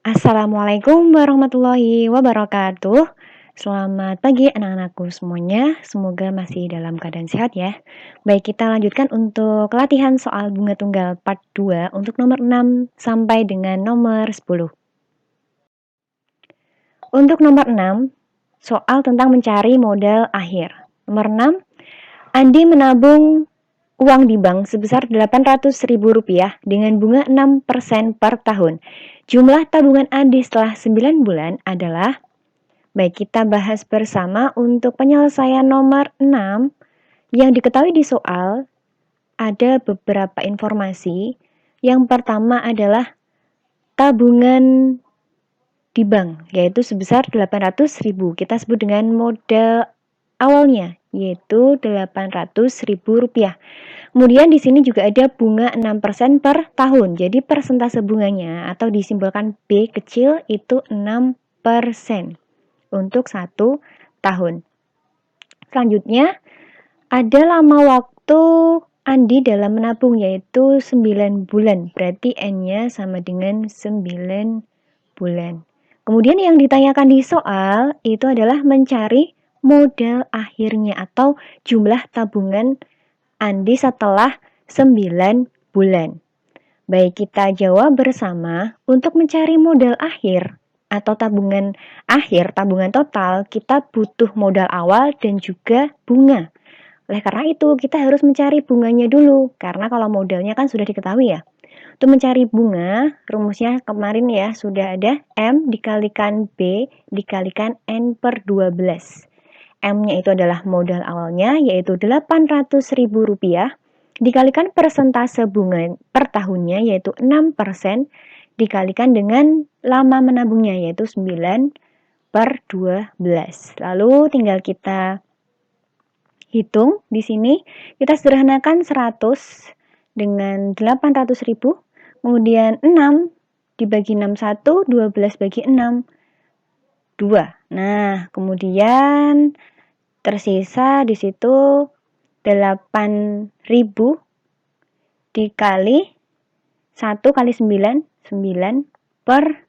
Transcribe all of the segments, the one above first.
Assalamualaikum warahmatullahi wabarakatuh. Selamat pagi anak-anakku semuanya. Semoga masih dalam keadaan sehat ya. Baik, kita lanjutkan untuk latihan soal bunga tunggal part 2 untuk nomor 6 sampai dengan nomor 10. Untuk nomor 6, soal tentang mencari modal akhir. Nomor 6, Andi menabung uang di bank sebesar Rp800.000 dengan bunga 6% per tahun. Jumlah tabungan Andi setelah 9 bulan adalah, baik, kita bahas bersama untuk penyelesaian nomor 6 yang diketahui di soal. Ada beberapa informasi. Yang pertama adalah tabungan di bank, yaitu sebesar Rp800.000. Kita sebut dengan modal awalnya, yaitu Rp800.000. Kemudian di sini juga ada bunga 6% per tahun. Jadi persentase bunganya atau disimbolkan B kecil itu 6% untuk 1 tahun. Selanjutnya ada lama waktu Andi dalam menabung, yaitu 9 bulan. Berarti N-nya sama dengan 9 bulan. Kemudian yang ditanyakan di soal itu adalah mencari modal akhirnya atau jumlah tabungan Andi setelah 9 bulan. Baik, kita jawab bersama. Untuk mencari modal akhir atau tabungan akhir, tabungan total, kita butuh modal awal dan juga bunga. Oleh karena itu, kita harus mencari bunganya dulu, karena kalau modalnya kan sudah diketahui ya. Untuk mencari bunga, rumusnya kemarin ya, sudah ada M dikalikan B dikalikan N per 12. M-nya itu adalah modal awalnya, yaitu Rp800.000, dikalikan persentase bunga per tahunnya, yaitu 6%, dikalikan dengan lama menabungnya, yaitu 9 per 12. Lalu tinggal kita hitung di sini. Kita sederhanakan 100 dengan 800.000, kemudian 6 dibagi 6 1, 12 bagi 6 2. Nah, kemudian tersisa di situ 8.000 dikali 1 kali 9, 9 per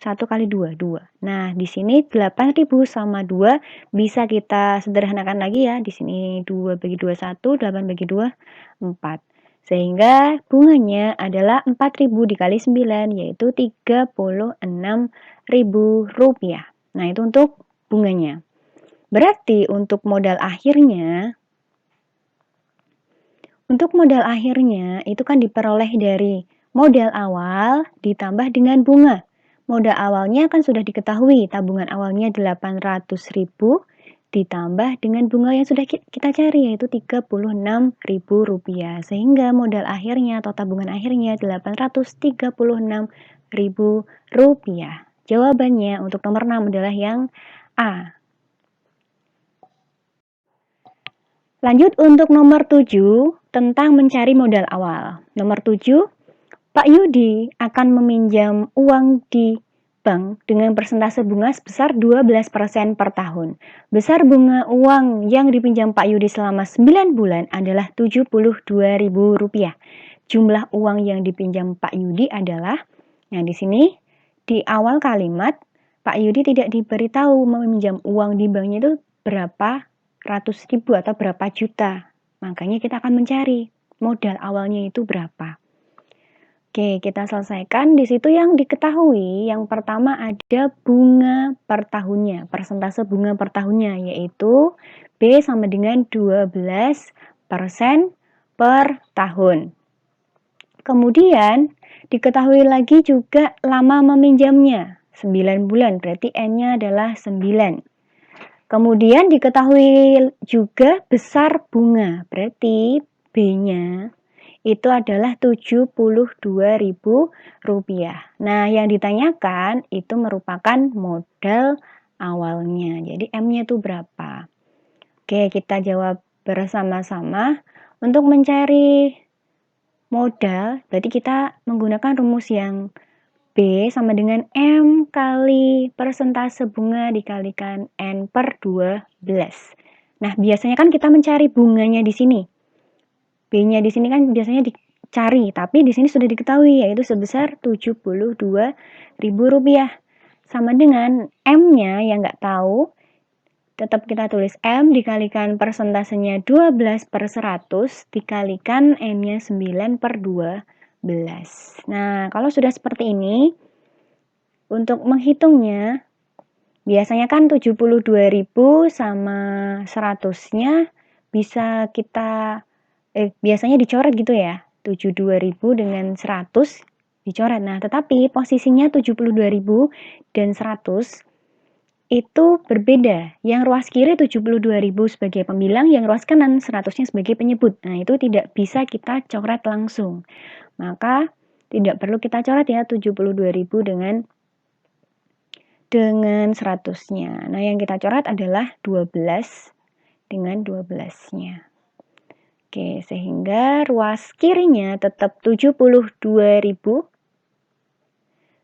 1 kali 2, 2. Nah, di sini 8.000 sama 2 bisa kita sederhanakan lagi ya. Di sini 2 bagi 2, 1, 8 bagi 2, 4. Sehingga bunganya adalah 4.000 dikali 9, yaitu Rp36.000. Nah, itu untuk bunganya. Berarti untuk modal akhirnya itu kan diperoleh dari modal awal ditambah dengan bunga. Modal awalnya kan sudah diketahui, tabungan awalnya 800.000 ditambah dengan bunga yang sudah kita cari, yaitu Rp36.000. Sehingga modal akhirnya atau tabungan akhirnya Rp836.000. Jawabannya untuk nomor 6 adalah yang A. Lanjut untuk nomor 7, tentang mencari modal awal. Nomor 7, Pak Yudi akan meminjam uang di bank dengan persentase bunga sebesar 12% per tahun. Besar bunga uang yang dipinjam Pak Yudi selama 9 bulan adalah Rp72.000. Jumlah uang yang dipinjam Pak Yudi adalah, nah di sini di awal kalimat Pak Yudi tidak diberitahu meminjam uang di banknya itu berapa ratus ribu atau berapa juta. Makanya kita akan mencari modal awalnya itu berapa. Oke, kita selesaikan. Di situ yang diketahui, yang pertama ada bunga per tahunnya, persentase bunga per tahunnya, yaitu B sama dengan 12% per tahun. Kemudian diketahui lagi juga lama meminjamnya, 9 bulan, berarti N-nya adalah 9. Kemudian diketahui juga besar bunga, berarti B-nya itu adalah Rp72.000. Nah, yang ditanyakan itu merupakan modal awalnya. Jadi M-nya itu berapa? Oke, kita jawab bersama-sama. Untuk mencari modal, berarti kita menggunakan rumus yang B sama dengan M kali persentase bunga dikalikan N per 12. Nah, biasanya kan kita mencari bunganya di sini. B-nya di sini kan biasanya cari, tapi di sini sudah diketahui yaitu sebesar Rp72.000. Sama dengan M-nya yang nggak tahu, tetap kita tulis M dikalikan persentasenya 12/100 dikalikan N-nya 9/12. Nah, kalau sudah seperti ini, untuk menghitungnya, biasanya kan 72.000 sama 100-nya bisa kita, biasanya dicoret gitu ya, 72.000 dengan 100 dicoret. Nah, tetapi posisinya 72.000 dan 100 itu berbeda. Yang ruas kiri 72.000 sebagai pembilang, yang ruas kanan 100-nya sebagai penyebut. Nah, itu tidak bisa kita coret langsung. Maka tidak perlu kita coret ya 72.000 dengan 100-nya. Nah, yang kita coret adalah 12 dengan 12-nya. Oke, sehingga ruas kirinya tetap 72.000.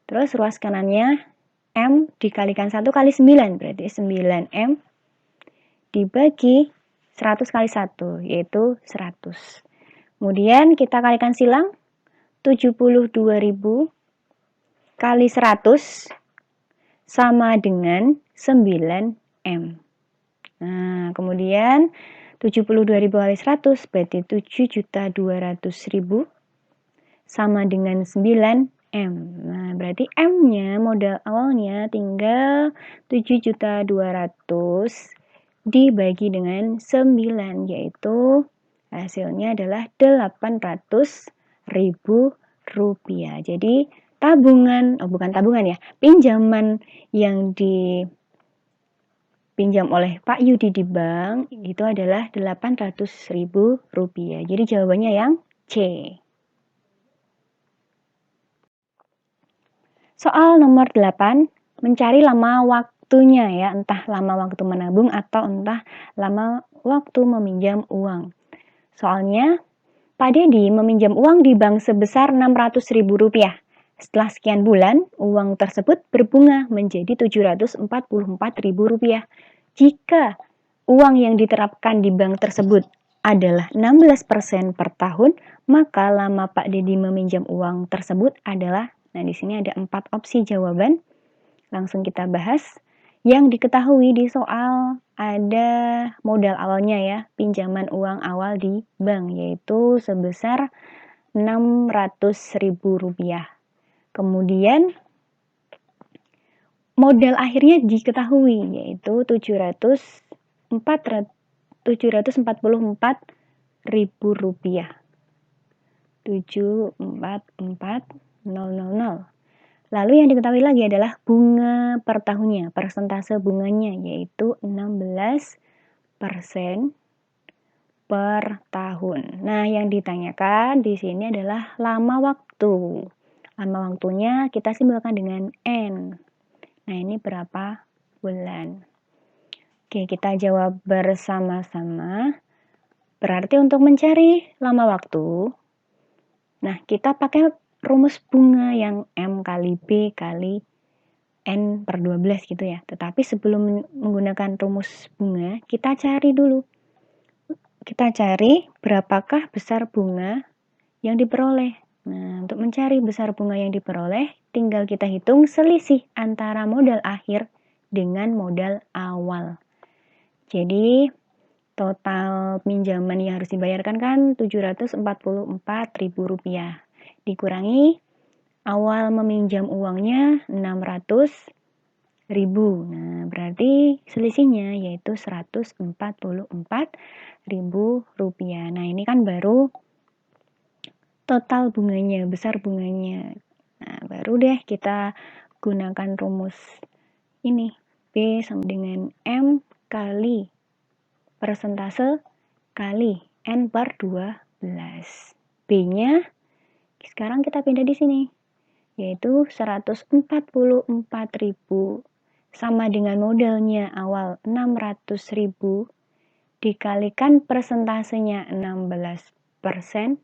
Terus ruas kanannya M dikalikan 1 kali 9, berarti 9M dibagi 100 kali 1, yaitu 100. Kemudian kita kalikan silang, 72.000 kali 100 sama dengan 9M. Nah, kemudian 72.000 kali 100 berarti 7.200.000 sama dengan 9M. Nah, berarti M-nya modal awalnya tinggal 7.200.000 dibagi dengan 9, yaitu hasilnya adalah Rp800.000. Jadi tabungan, bukan tabungan ya, pinjaman yang dipinjam oleh Pak Yudi di bank itu adalah Rp800.000. Jadi jawabannya yang C. Soal nomor 8, mencari lama waktunya ya, entah lama waktu menabung atau entah lama waktu meminjam uang. Soalnya, Pak Dedi meminjam uang di bank sebesar Rp600.000. Setelah sekian bulan, uang tersebut berbunga menjadi Rp744.000. Jika uang yang diterapkan di bank tersebut adalah 16% per tahun, maka lama Pak Dedi meminjam uang tersebut adalah, nah di sini ada 4 opsi jawaban. Langsung kita bahas. Yang diketahui di soal ada modal awalnya ya, pinjaman uang awal di bank, yaitu sebesar Rp600.000. Kemudian modal akhirnya diketahui, yaitu Rp744.000. 744.000. Lalu yang diketahui lagi adalah bunga per tahunnya, persentase bunganya, yaitu 16% per tahun. Nah, yang ditanyakan di sini adalah lama waktu. Lama waktunya kita simbolkan dengan N. Nah, ini berapa bulan? Oke, kita jawab bersama-sama. Berarti untuk mencari lama waktu, nah kita pakai rumus bunga yang M kali B kali N per 12 gitu ya. Tetapi sebelum menggunakan rumus bunga, kita cari dulu. Kita cari berapakah besar bunga yang diperoleh. Nah, untuk mencari besar bunga yang diperoleh, tinggal kita hitung selisih antara modal akhir dengan modal awal. Jadi, total pinjaman yang harus dibayarkan kan Rp744.000. Dikurangi awal meminjam uangnya 600.000. Nah, berarti selisihnya yaitu Rp144.000. Nah, ini kan baru total bunganya, besar bunganya. Nah, baru deh kita gunakan rumus ini. B sama dengan M kali persentase kali N per 12. B-nya sekarang kita pindah di sini, yaitu 144.000 sama dengan modalnya awal 600.000 dikalikan persentasenya 16%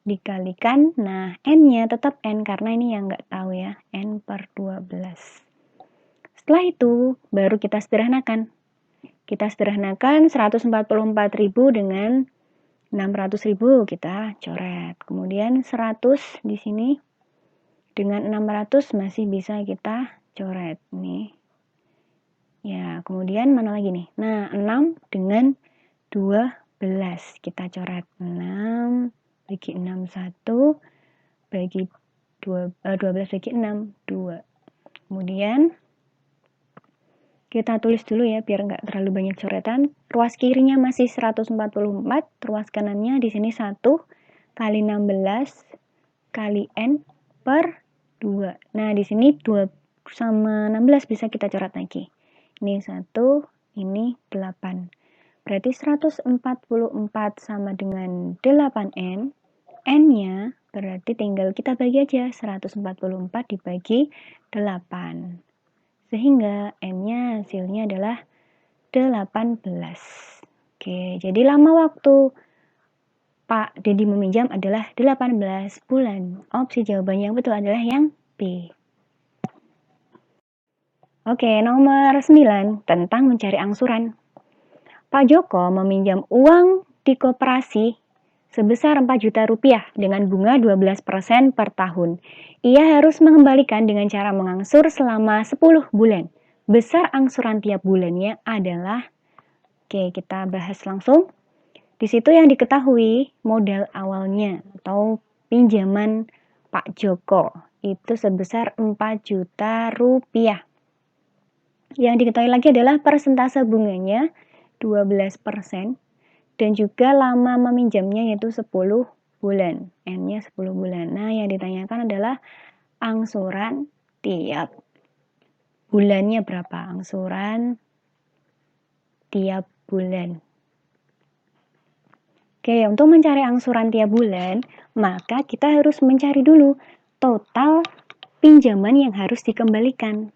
dikalikan, nah N-nya tetap N karena ini yang nggak tahu ya, N per 12. Setelah itu baru kita sederhanakan. Kita sederhanakan 144.000 dengan 600.000 kita coret. Kemudian 100 di sini dengan 600 masih bisa kita coret nih. Ya, kemudian mana lagi nih? Nah, 6 dengan 12 kita coret. 6 bagi 6 1 bagi 12 bagi 6 2. Kemudian kita tulis dulu ya biar nggak terlalu banyak coretan. Ruas kirinya masih 144, ruas kanannya di sini 1 kali 16 kali N per 2. Nah, di sini 2 sama 16 bisa kita coret lagi. Ini 1, ini 8. Berarti 144 sama dengan 8N. N-nya berarti tinggal kita bagi aja 144 dibagi 8. Sehingga N-nya hasilnya adalah 18. Oke, jadi lama waktu Pak Dedi meminjam adalah 18 bulan. Opsi jawabannya yang betul adalah yang B. Oke, nomor 9 tentang mencari angsuran. Pak Joko meminjam uang di koperasi sebesar 4 juta rupiah dengan bunga 12% per tahun. Ia harus mengembalikan dengan cara mengangsur selama 10 bulan. Besar angsuran tiap bulannya adalah, oke kita bahas langsung. Di situ yang diketahui modal awalnya atau pinjaman Pak Joko itu sebesar 4 juta rupiah. Yang diketahui lagi adalah persentase bunganya 12%. Dan juga lama meminjamnya yaitu 10 bulan. N-nya 10 bulan. Nah, yang ditanyakan adalah angsuran tiap bulannya berapa? Angsuran tiap bulan. Oke, untuk mencari angsuran tiap bulan, maka kita harus mencari dulu total pinjaman yang harus dikembalikan.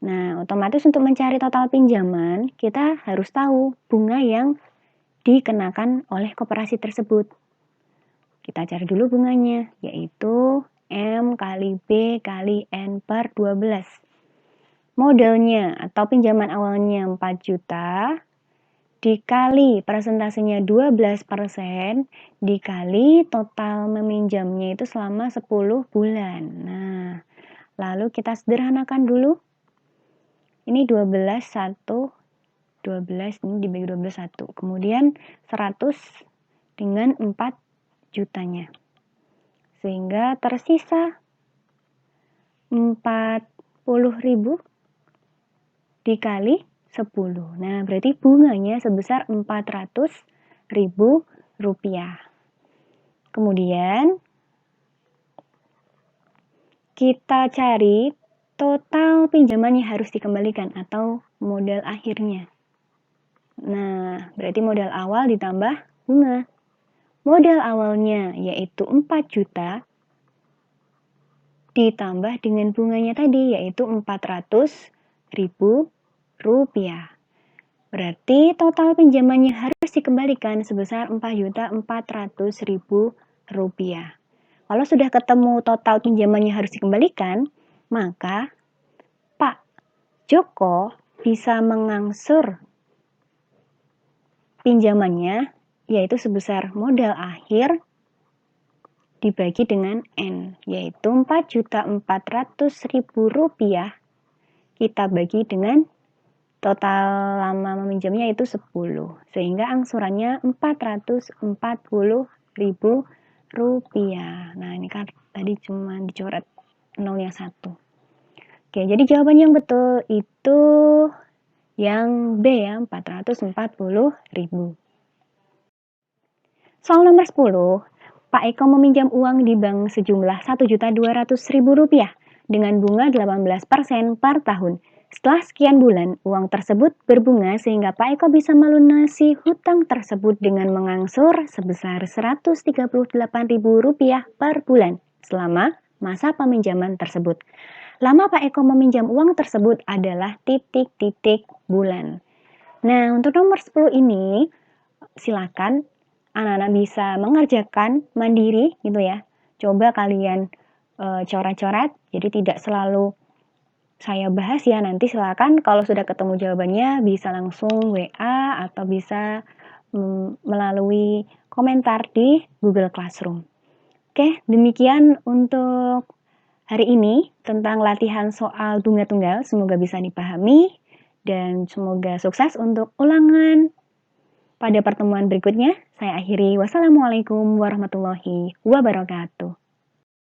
Nah, otomatis untuk mencari total pinjaman, kita harus tahu bunga yang dikenakan oleh koperasi tersebut. Kita cari dulu bunganya, yaitu M kali B kali N per 12. Modalnya atau pinjaman awalnya 4 juta, dikali persentasenya 12%, dikali total meminjamnya itu selama 10 bulan. Nah, lalu kita sederhanakan dulu. Ini 12, 1, 12 ini dibagi 12 1. Kemudian 100 dengan 4 jutanya. Sehingga tersisa 40.000 dikali 10. Nah, berarti bunganya sebesar 400.000 rupiah. Kemudian kita cari total pinjaman yang harus dikembalikan atau modal akhirnya. Nah, berarti modal awal ditambah bunga. Modal awalnya yaitu 4 juta ditambah dengan bunganya tadi yaitu 400.000 rupiah. Berarti total pinjamannya harus dikembalikan sebesar 4.400.000 rupiah. Kalau sudah ketemu total pinjamannya harus dikembalikan, maka Pak Joko bisa mengangsur pinjamannya yaitu sebesar modal akhir dibagi dengan N, yaitu 4.400.000 rupiah kita bagi dengan total lama meminjamnya itu 10, sehingga angsurannya 440.000 rupiah. Nah, ini kan tadi cuma dicoret nolnya 1. Oke, jadi jawaban yang betul itu yang B ya, 440.000. Soal nomor 10, Pak Eko meminjam uang di bank sejumlah 1.200.000 rupiah dengan bunga 18% per tahun. Setelah sekian bulan, uang tersebut berbunga sehingga Pak Eko bisa melunasi hutang tersebut dengan mengangsur sebesar 138.000 rupiah per bulan selama masa peminjaman tersebut. Lama Pak Eko meminjam uang tersebut adalah titik-titik bulan. Nah, untuk nomor 10 ini, silakan anak-anak bisa mengerjakan mandiri gitu ya. Coba kalian coret-coret, jadi tidak selalu saya bahas ya. Nanti silakan kalau sudah ketemu jawabannya bisa langsung WA atau bisa melalui komentar di Google Classroom. Oke, demikian untuk hari ini tentang latihan soal bunga tunggal. Semoga bisa dipahami dan semoga sukses untuk ulangan pada pertemuan berikutnya. Saya akhiri. Wassalamualaikum warahmatullahi wabarakatuh.